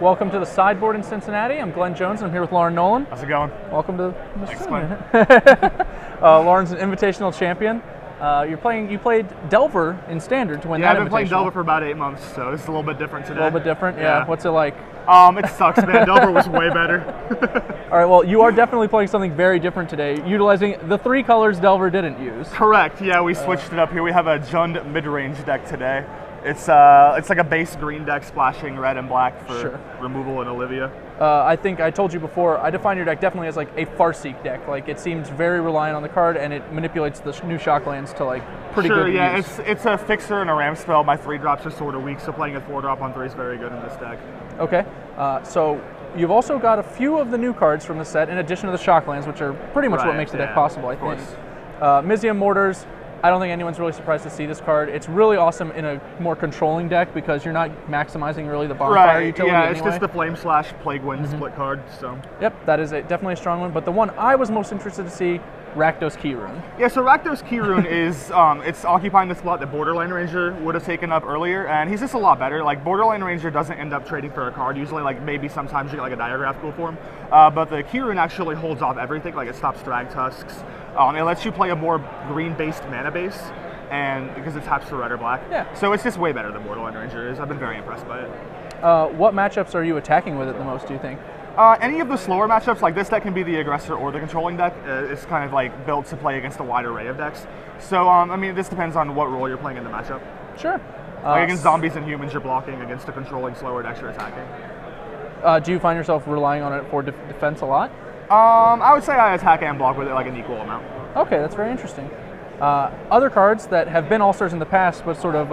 Welcome to the sideboard in Cincinnati. I'm Glenn Jones. I'm here with Lauren Nolen. How's it going? Welcome to Thanks, Glenn. Lauren's an invitational champion. You played Delver in Standard to win that invitational. I've been playing Delver for about 8 months, so it's a little bit different today. A little bit different, yeah. What's it like? It sucks, man. Delver was way better. All right, well, you are definitely playing something very different today, utilizing the 3 colors Delver didn't use. Correct, yeah, we switched it up here. We have a Jund mid-range deck today. It's like a base green deck splashing red and black for removal and Olivia. I think I told you before, I define your deck definitely as like a Farseek deck. Like it seems very reliant on the card and it manipulates the new shock lands to like pretty good use. Yeah, it's a fixer and a ram spell. My 3 drops are sort of weak, so playing a 4-drop on 3 is very good in this deck. Okay, so you've also got a few of the new cards from the set in addition to the shock lands, which are pretty much what makes the deck possible, I think. Mizium Mortars. I don't think anyone's really surprised to see this card. It's really awesome in a more controlling deck because you're not maximizing really the bonfire utility anyway. It's just the Flame Slash Plague Wind split card. So. Yep, that is definitely a strong one. But the one I was most interested to see, Rakdos Keyrune. Yeah, so Rakdos Keyrune is it's occupying the spot that Borderline Ranger would have taken up earlier, and he's just a lot better. Like Borderline Ranger doesn't end up trading for a card. Usually, like maybe sometimes you get like a Diagraphical form, but the Keyrune actually holds off everything. Like it stops Drag Tusks. It lets you play a more green-based mana base, and because it taps for red or black. Yeah. So it's just way better than Borderline Ranger is. I've been very impressed by it. What matchups are you attacking with it the most, do you think? Any of the slower matchups, like this deck can be the aggressor or the controlling deck. It's kind of like built to play against a wide array of decks. So, I mean, this depends on what role you're playing in the matchup. Sure. Like against zombies and humans, you're blocking. Against a controlling slower decks, you're attacking. Do you find yourself relying on it for defense a lot? I would say I attack and block with it like an equal amount. Okay, that's very interesting. Other cards that have been All-Stars in the past but sort of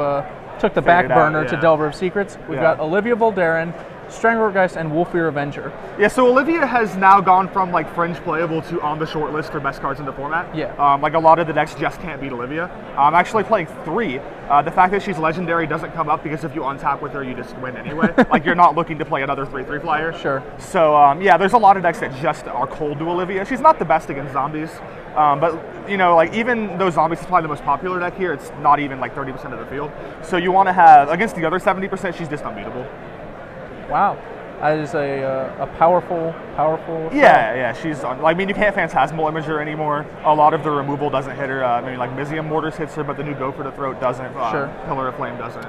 took the back burner to Delver of Secrets. We've got Olivia Voldaren, Stranglegeist, and Wolfir Avenger. Yeah, so Olivia has now gone from like fringe playable to on the short list for best cards in the format. Yeah. Like a lot of the decks just can't beat Olivia. I'm actually playing 3. The fact that she's legendary doesn't come up because if you untap with her, you just win anyway. Like you're not looking to play another 3/3 flyer. Sure. So yeah, there's a lot of decks that just are cold to Olivia. She's not the best against zombies, but you know, like even though zombies is probably the most popular deck here, it's not even like 30% of the field. So you want to have against the other 70%, she's just unbeatable. Wow. That is a powerful Yeah, she's I mean, you can't Phantasmal Imager anymore. A lot of the removal doesn't hit her. I mean, like Mizium Mortars hits her, but the new Go for the Throat doesn't. Pillar of Flame doesn't.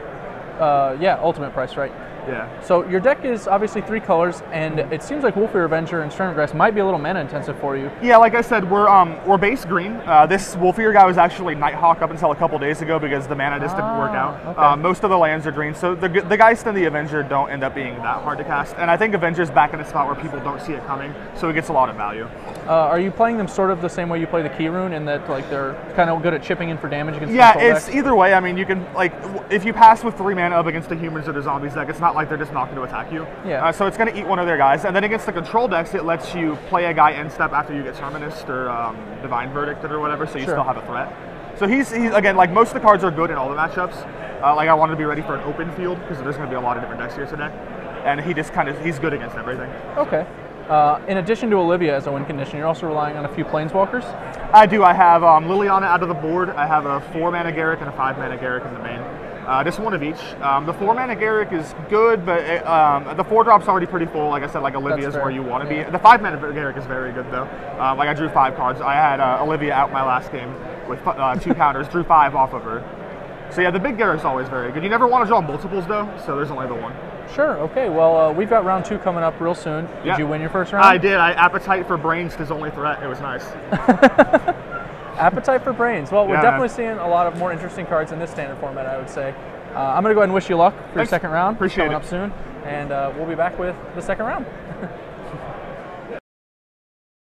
Yeah, ultimate price, right? Yeah. So your deck is obviously 3 colors, and it seems like Wolfir Avenger and Stranglegeist might be a little mana intensive for you. Yeah, like I said, we're base green. This Wolfir guy was actually Nighthawk up until a couple days ago because the mana just didn't work out. Okay. Most of the lands are green, so the Geist and the Avenger don't end up being that hard to cast. And I think Avenger's back in a spot where people don't see it coming, so it gets a lot of value. Are you playing them sort of the same way you play the Keyrune, in that like they're kind of good at chipping in for damage against it's decks? Either way. I mean, you can like if you pass with 3 mana up against the humans or the zombies deck, it's not like they're just not going to attack you. Yeah. So it's going to eat one of their guys, and then against the control decks, it lets you play a guy end step after you get Terminus or Divine Verdict or whatever, so you still have a threat. So he's again, like most of the cards are good in all the matchups. Like I wanted to be ready for an open field because there's going to be a lot of different decks here today, and he's good against everything. Okay. In addition to Olivia as a win condition, you're also relying on a few Planeswalkers? I do. I have Liliana out of the board. I have a 4-mana Garruk and a 5-mana Garruk in the main. Just one of each. The 4-mana Garruk is good, but the 4-drop's already pretty full. Like I said, like Olivia's where you want to be. The 5-mana Garruk is very good, though. Like I drew 5 cards. I had Olivia out my last game with 2 counters, drew 5 off of her. So yeah, the big Garruk's always very good. You never want to draw multiples, though, so there's only the one. Sure, okay. Well, we've got round 2 coming up real soon. Did you win your first round? I did. Appetite for Brains, his only threat. It was nice. Appetite for Brains. Well, we're definitely seeing a lot of more interesting cards in this standard format, I would say. I'm going to go ahead and wish you luck for your second round. Appreciate it. Coming up soon. And we'll be back with the second round.